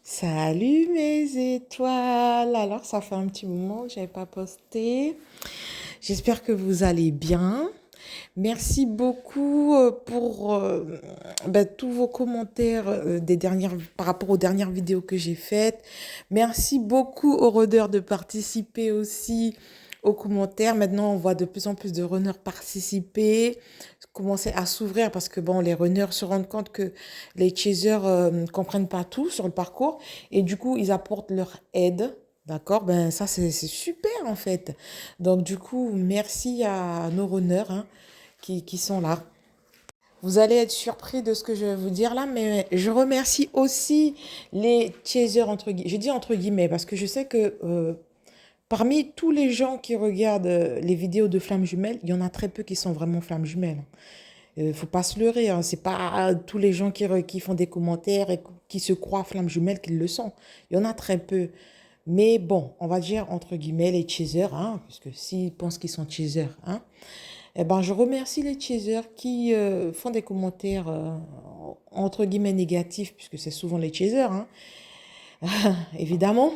Salut mes étoiles! Alors, ça fait un petit moment que je n'avais pas posté. J'espère que vous allez bien. Merci beaucoup pour tous vos commentaires par rapport aux dernières vidéos que j'ai faites. Merci beaucoup aux runners de participer aussi aux commentaires. Maintenant, on voit de plus en plus de runners participer, commencer à s'ouvrir parce que bon, les runners se rendent compte que les chasers ne comprennent pas tout sur le parcours et du coup, ils apportent leur aide. D'accord? Ben ça, c'est super en fait. Donc du coup, merci à nos runners qui sont là. Vous allez être surpris de ce que je vais vous dire là, mais je remercie aussi les chasers, entre guillemets. Je dis entre guillemets parce que je sais que parmi tous les gens qui regardent les vidéos de flammes jumelles, il y en a très peu qui sont vraiment flammes jumelles. Faut pas se leurrer, hein. C'est pas tous les gens qui font des commentaires et qui se croient flammes jumelles qu'ils le sont. Il y en a très peu. Mais bon, on va dire entre guillemets les chasers, hein, parce que s'ils pensent qu'ils sont chasers, hein, eh ben, je remercie les chasers qui font des commentaires entre guillemets négatifs, puisque c'est souvent les chasers, hein, évidemment.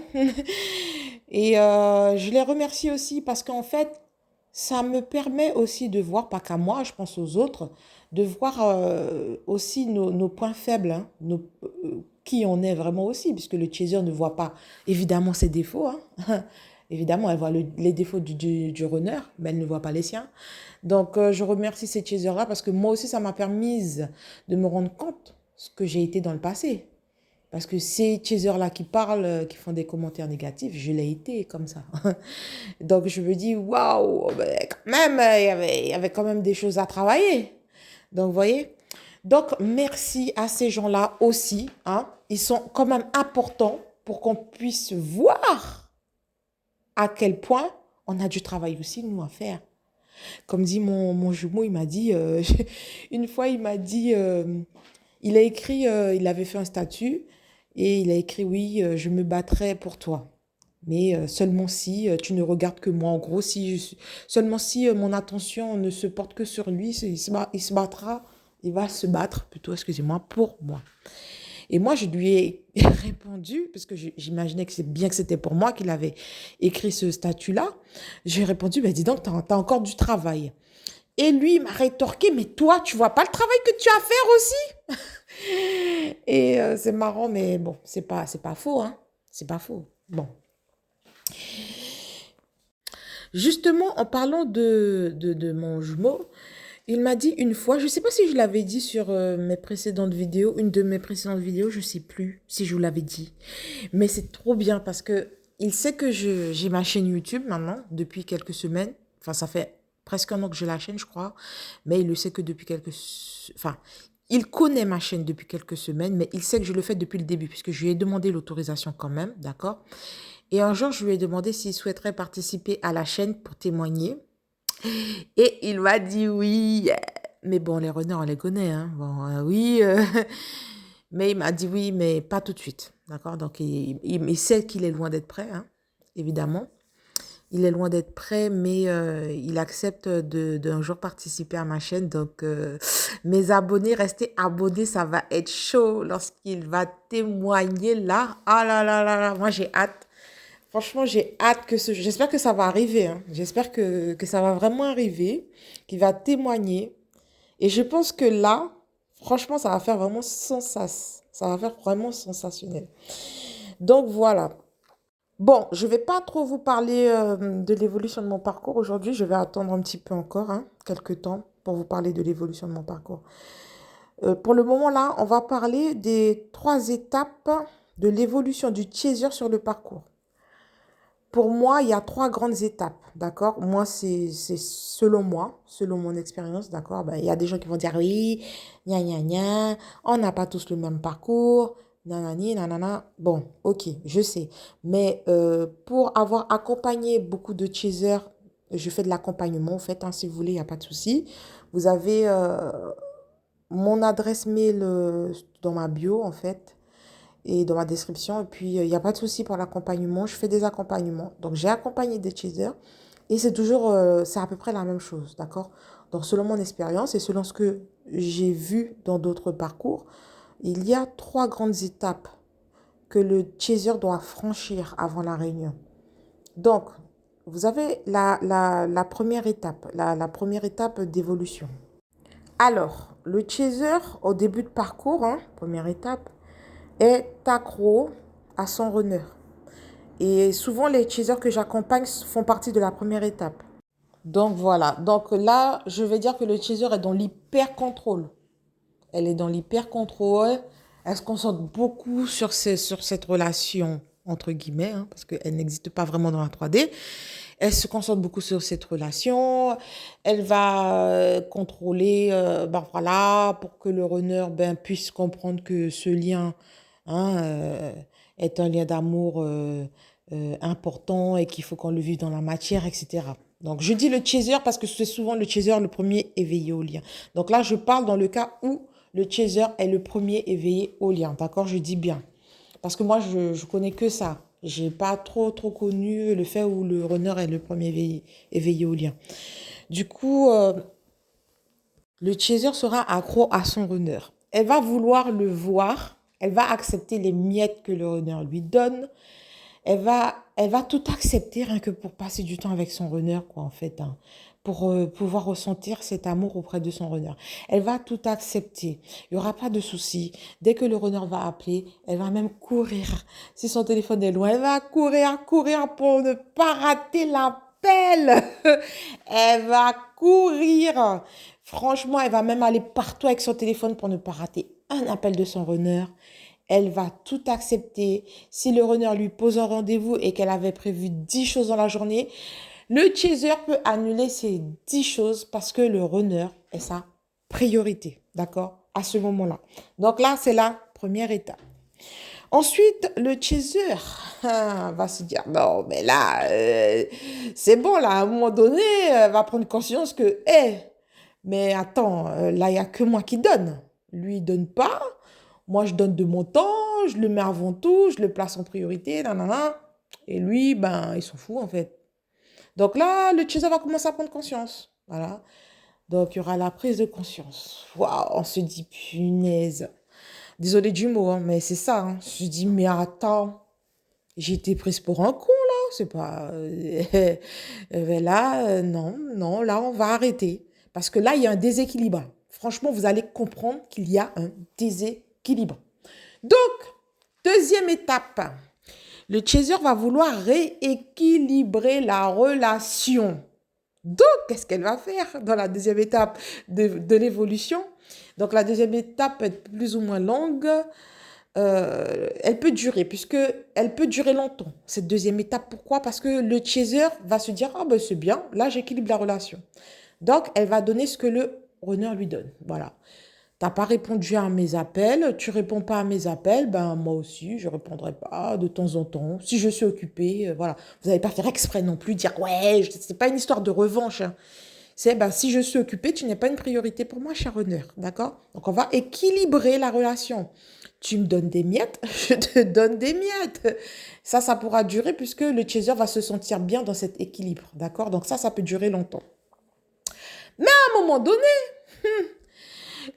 Et je les remercie aussi parce qu'en fait, ça me permet aussi de voir, pas qu'à moi, je pense aux autres, de voir aussi nos points faibles, hein, qui on est vraiment aussi, puisque le chaser ne voit pas évidemment ses défauts. Hein. Évidemment, elle voit les défauts du runner, mais elle ne voit pas les siens. Donc, je remercie ces chasers-là parce que moi aussi, ça m'a permis de me rendre compte ce que j'ai été dans le passé. Parce que ces chasers-là qui parlent, qui font des commentaires négatifs, je l'ai été comme ça. Donc, je me dis, waouh, ben, quand même, il y avait quand même des choses à travailler. Donc, vous voyez? Donc, merci à ces gens-là aussi. Hein. Ils sont quand même importants pour qu'on puisse voir à quel point on a du travail aussi, nous, à faire. Comme dit mon jumeau, il m'a dit, une fois, il m'a dit, il a écrit, il avait fait un statut et il a écrit, oui, je me battrai pour toi. Mais seulement si tu ne regardes que moi. En gros, seulement si mon attention ne se porte que sur lui, il se battra, il va se battre, plutôt, excusez-moi, pour moi. Et moi, je lui ai répondu, parce que j'imaginais que c'est bien que c'était pour moi qu'il avait écrit ce statut-là. J'ai répondu, ben dis donc, t'as encore du travail. Et lui, il m'a rétorqué, mais toi, tu vois pas le travail que tu as à faire aussi? Et c'est marrant, mais bon, c'est pas faux, hein. C'est pas faux. Bon. Justement, en parlant de mon jumeau, il m'a dit une fois, je ne sais pas si je l'avais dit sur mes précédentes vidéos, une de mes précédentes vidéos, je ne sais plus si je vous l'avais dit. Mais c'est trop bien parce que il sait que j'ai ma chaîne YouTube maintenant depuis quelques semaines. Enfin, ça fait presque un an que j'ai la chaîne, je crois. Mais il le sait que depuis Enfin, il connaît ma chaîne depuis quelques semaines, mais il sait que je le fais depuis le début puisque je lui ai demandé l'autorisation quand même, d'accord? Et un jour, je lui ai demandé s'il souhaiterait participer à la chaîne pour témoigner. Et il m'a dit oui. Mais bon, les renards, on les connaît. Hein. Bon, oui. Mais il m'a dit oui, mais pas tout de suite. D'accord? Donc, il sait qu'il est loin d'être prêt, hein, évidemment. Il est loin d'être prêt, mais il accepte d'un jour participer à ma chaîne. Donc, mes abonnés, restez abonnés, ça va être chaud lorsqu'il va témoigner là. Ah là là là là, moi j'ai hâte. Franchement, j'ai hâte j'espère que ça va arriver. Hein. J'espère que ça va vraiment arriver, qu'il va témoigner. Et je pense que là, franchement, ça va faire vraiment Ça va faire vraiment sensationnel. Donc voilà. Bon, je ne vais pas trop vous parler de l'évolution de mon parcours aujourd'hui. Je vais attendre un petit peu encore, hein, quelques temps, pour vous parler de l'évolution de mon parcours. Pour le moment là, on va parler des 3 étapes de l'évolution du chaser sur le parcours. Pour moi, il y a 3 grandes étapes, d'accord? Moi, c'est selon moi, selon mon expérience, d'accord? Ben, il y a des gens qui vont dire oui, gna gna gna, on n'a pas tous le même parcours, nanani, nanana. Bon, ok, je sais. Mais pour avoir accompagné beaucoup de chasers, je fais de l'accompagnement, en fait, hein, si vous voulez, il n'y a pas de souci. Vous avez mon adresse mail dans ma bio, en fait et dans ma description. Et puis, il n'y a pas de souci pour l'accompagnement. Je fais des accompagnements. Donc, j'ai accompagné des chasers et c'est toujours, c'est à peu près la même chose, d'accord? Donc, selon mon expérience et selon ce que j'ai vu dans d'autres parcours, il y a 3 grandes étapes que le chaser doit franchir avant la réunion. Donc, vous avez la première étape, la première étape d'évolution. Alors, le chaser, au début de parcours, hein, première étape, est accro à son runner. Et souvent, les chasers que j'accompagne font partie de la première étape. Donc voilà, donc là, je vais dire que le chaser est dans l'hyper-contrôle. Elle est dans l'hyper-contrôle. Elle se concentre beaucoup sur cette relation, entre guillemets, hein, parce qu'elle n'existe pas vraiment dans la 3D. Elle se concentre beaucoup sur cette relation. Elle va contrôler, ben voilà, pour que le runner puisse comprendre que ce lien, hein, est un lien d'amour important et qu'il faut qu'on le vive dans la matière, etc. Donc, je dis le chaser parce que c'est souvent le chaser le premier éveillé au lien. Donc là, je parle dans le cas où le chaser est le premier éveillé au lien. D'accord? Je dis bien. Parce que moi, je connais que ça. J'ai pas trop connu le fait où le runner est le premier éveillé au lien. Du coup, le chaser sera accro à son runner. Elle va vouloir le voir. Elle va accepter les miettes que le runner lui donne. Elle va tout accepter rien que pour passer du temps avec son runner, quoi, en fait, hein, pour pouvoir ressentir cet amour auprès de son runner. Elle va tout accepter. Il n'y aura pas de souci. Dès que le runner va appeler, elle va même courir. Si son téléphone est loin, elle va courir pour ne pas rater l'appel. Elle va courir. Franchement, elle va même aller partout avec son téléphone pour ne pas rater un appel de son runner. Elle va tout accepter. Si le runner lui pose un rendez-vous et qu'elle avait prévu 10 choses dans la journée, le chaser peut annuler ces 10 choses parce que le runner est sa priorité, d'accord, à ce moment-là. Donc là, c'est la première étape. Ensuite, le chaser va se dire, non, mais là, c'est bon, là, à un moment donné, elle va prendre conscience que, mais attends, là, il n'y a que moi qui donne. Lui, il donne pas. Moi, je donne de mon temps, je le mets avant tout, je le place en priorité, nanana. Et lui, il s'en fout, en fait. Donc là, le chaser va commencer à prendre conscience. Voilà. Donc, il y aura la prise de conscience. Waouh, on se dit, punaise. Désolée du mot, hein, mais c'est ça. Hein. Je dis, mais attends, j'ai été prise pour un con, là. C'est pas... là, non, là, on va arrêter. Parce que là, il y a un déséquilibre. Franchement, vous allez comprendre qu'il y a un déséquilibre. Donc, deuxième étape. Le chaser va vouloir rééquilibrer la relation. Donc, qu'est-ce qu'elle va faire dans la deuxième étape de l'évolution? Donc, la deuxième étape peut être plus ou moins longue. Elle peut durer, elle peut durer longtemps, cette deuxième étape. Pourquoi? Parce que le chaser va se dire, ah ben c'est bien, là j'équilibre la relation. Donc, elle va donner ce que le runner lui donne. Voilà. Tu n'as pas répondu à mes appels, tu réponds pas à mes appels, moi aussi, je répondrai pas de temps en temps. Si je suis occupée, voilà. Vous n'allez pas faire exprès non plus, dire, ouais, c'est pas une histoire de revanche. Hein. C'est, si je suis occupée, tu n'es pas une priorité pour moi, cher runner. D'accord? Donc, on va équilibrer la relation. Tu me donnes des miettes, je te donne des miettes. Ça pourra durer puisque le chaser va se sentir bien dans cet équilibre. D'accord? Donc, ça peut durer longtemps. Mais à un moment donné,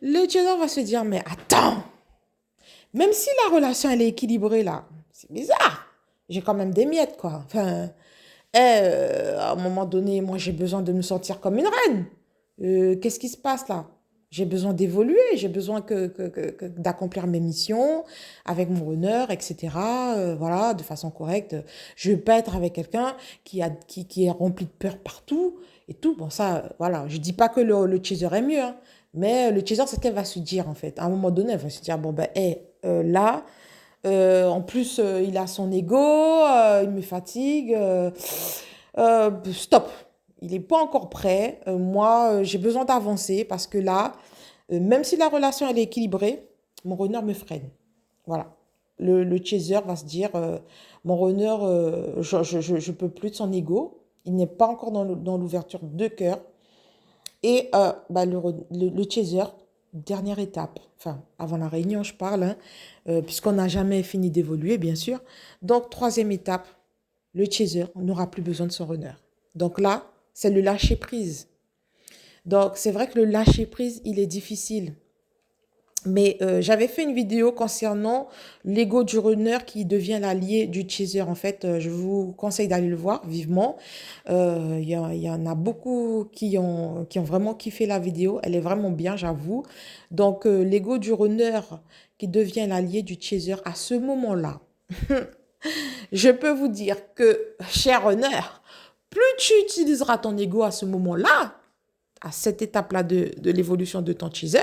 le chaser va se dire, mais attends, même si la relation, elle est équilibrée là, c'est bizarre. J'ai quand même des miettes, quoi. Enfin, à un moment donné, moi, j'ai besoin de me sentir comme une reine. Qu'est-ce qui se passe là? J'ai besoin d'évoluer, j'ai besoin d'accomplir mes missions avec mon honneur, etc. Voilà, de façon correcte. Je ne veux pas être avec quelqu'un qui est rempli de peur partout et tout. Bon, ça, voilà. Je ne dis pas que le chaser est mieux, hein, mais le chaser, c'est ce qu'elle va se dire, en fait. À un moment donné, elle va se dire, bon, là, en plus, il a son ego, il me fatigue. Stop. Il n'est pas encore prêt. Moi, j'ai besoin d'avancer parce que là, même si la relation elle est équilibrée, mon runner me freine. Voilà. Le chaser va se dire, mon runner, je peux plus de son ego. Il n'est pas encore dans l'ouverture de cœur. Et le chaser, dernière étape, enfin, avant la réunion, je parle, hein, puisqu'on n'a jamais fini d'évoluer, bien sûr. Donc, troisième étape, le chaser n'aura plus besoin de son runner. Donc là, c'est le lâcher prise. Donc, c'est vrai que le lâcher prise, il est difficile. Mais j'avais fait une vidéo concernant l'ego du runner qui devient l'allié du chaser. En fait, je vous conseille d'aller le voir vivement. Il y en a beaucoup qui ont vraiment kiffé la vidéo. Elle est vraiment bien, j'avoue. Donc, l'ego du runner qui devient l'allié du chaser à ce moment-là. Je peux vous dire que, cher runner, plus tu utiliseras ton ego à ce moment-là, à cette étape-là de l'évolution de ton chaser,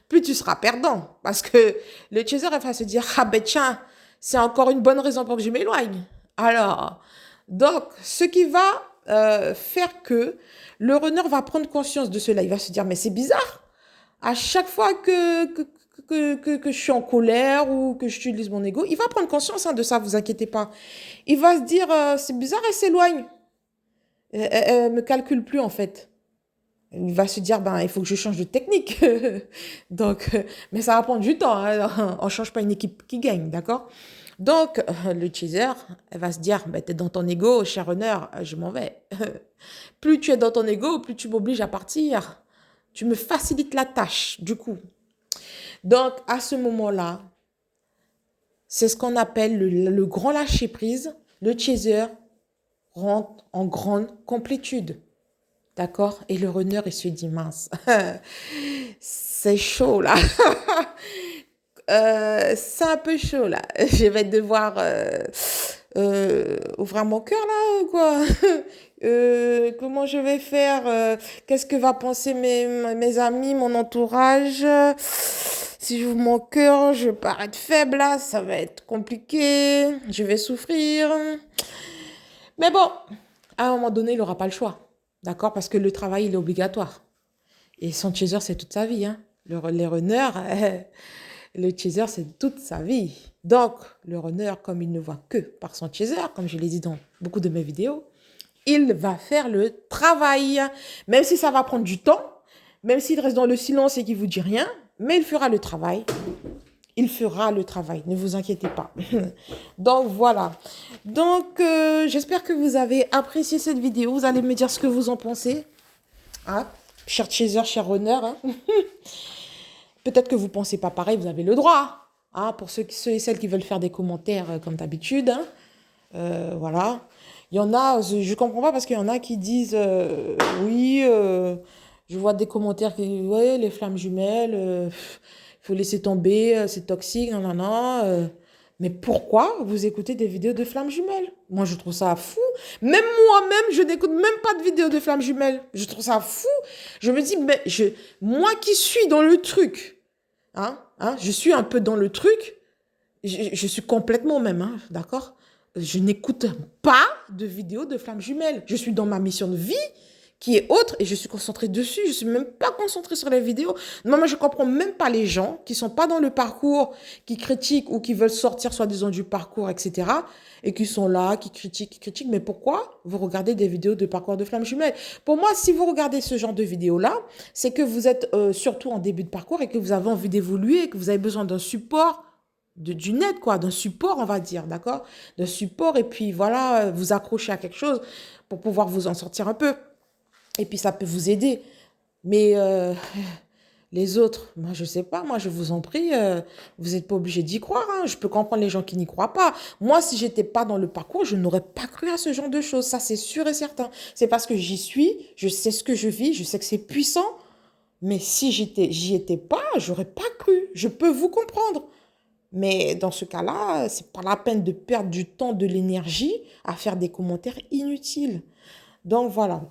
plus tu seras perdant. Parce que le chaser, il va se dire, ah ben tiens, c'est encore une bonne raison pour que je m'éloigne. Alors, donc, ce qui va faire que le runner va prendre conscience de cela. Il va se dire, mais c'est bizarre. À chaque fois que je suis en colère ou que j'utilise mon ego, il va prendre conscience de ça, vous inquiétez pas. Il va se dire, c'est bizarre, elle s'éloigne. Elle me calcule plus en fait. Il va se dire, ben, il faut que je change de technique. Donc, mais ça va prendre du temps, hein. On ne change pas une équipe qui gagne, d'accord? Donc, le chaser, elle va se dire, ben, tu es dans ton ego, cher runner, je m'en vais. Plus tu es dans ton ego, plus tu m'obliges à partir. Tu me facilites la tâche, du coup. Donc, à ce moment-là, c'est ce qu'on appelle le grand lâcher-prise. Le chaser rentre en grande complétude. D'accord? Et le runner, il se dit, mince, c'est chaud là. C'est un peu chaud là. Je vais devoir ouvrir mon cœur là, quoi. Comment je vais faire? Qu'est-ce que va penser mes amis, mon entourage? Si j'ouvre mon cœur, je vais paraître faible là, ça va être compliqué. Je vais souffrir. Mais bon, à un moment donné, il n'aura pas le choix. D'accord? Parce que le travail, il est obligatoire. Et son chaser, c'est toute sa vie. Hein. Les runners, le chaser, c'est toute sa vie. Donc, le runner, comme il ne voit que par son chaser, comme je l'ai dit dans beaucoup de mes vidéos, il va faire le travail. Même si ça va prendre du temps, même s'il reste dans le silence et qu'il ne vous dit rien, mais il fera le travail. Il fera le travail, ne vous inquiétez pas. Donc, voilà. Donc, j'espère que vous avez apprécié cette vidéo. Vous allez me dire ce que vous en pensez. Hein? Cher chaser, cher runner. Hein? Peut-être que vous ne pensez pas pareil, vous avez le droit. Hein? Pour ceux et celles qui veulent faire des commentaires comme d'habitude. Hein? Voilà. Il y en a, je ne comprends pas parce qu'il y en a qui disent oui, je vois des commentaires qui disent ouais, les flammes jumelles, il faut laisser tomber, c'est toxique, non, non, non. Mais pourquoi vous écoutez des vidéos de flammes jumelles? Moi, je trouve ça fou. Même moi-même, je n'écoute même pas de vidéos de flammes jumelles. Je trouve ça fou. Je me dis, mais moi qui suis dans le truc, je suis un peu dans le truc, je suis complètement même, hein, d'accord? Je n'écoute pas de vidéos de flammes jumelles. Je suis dans ma mission de vie qui est autre et je suis concentrée dessus. Je ne suis même pas concentrée sur les vidéos. Non, moi, je ne comprends même pas les gens qui ne sont pas dans le parcours, qui critiquent ou qui veulent sortir soi-disant du parcours, etc. et qui sont là, qui critiquent. Mais pourquoi vous regardez des vidéos de parcours de flammes jumelles? Pour moi, si vous regardez ce genre de vidéos-là, c'est que vous êtes surtout en début de parcours et que vous avez envie d'évoluer, que vous avez besoin d'un support d'une aide, quoi, d'un support, on va dire, d'accord? D'un support, et puis voilà, vous accrocher à quelque chose pour pouvoir vous en sortir un peu. Et puis ça peut vous aider. Mais les autres, moi je sais pas, moi je vous en prie, vous n'êtes pas obligé d'y croire. Hein. Je peux comprendre les gens qui n'y croient pas. Moi, si j'étais pas dans le parcours, je n'aurais pas cru à ce genre de choses. Ça, c'est sûr et certain. C'est parce que j'y suis, je sais ce que je vis, je sais que c'est puissant. Mais si j'y étais pas, j'aurais pas cru. Je peux vous comprendre. Mais dans ce cas-là, c'est pas la peine de perdre du temps, de l'énergie à faire des commentaires inutiles. Donc voilà.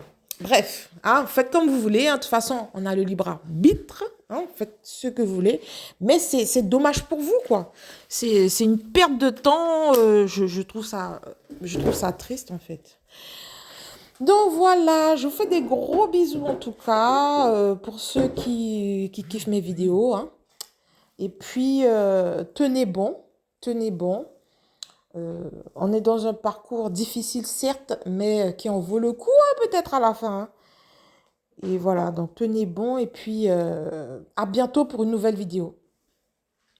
Bref, hein, faites comme vous voulez. Hein. De toute façon, on a le libre arbitre. Hein, faites ce que vous voulez. Mais c'est dommage pour vous, quoi. C'est une perte de temps. Je trouve ça triste, en fait. Donc voilà, je vous fais des gros bisous en tout cas pour ceux qui kiffent mes vidéos. Hein. Et puis, tenez bon, tenez bon. On est dans un parcours difficile, certes, mais qui en vaut le coup, hein, peut-être à la fin. Hein. Et voilà, donc tenez bon et puis à bientôt pour une nouvelle vidéo.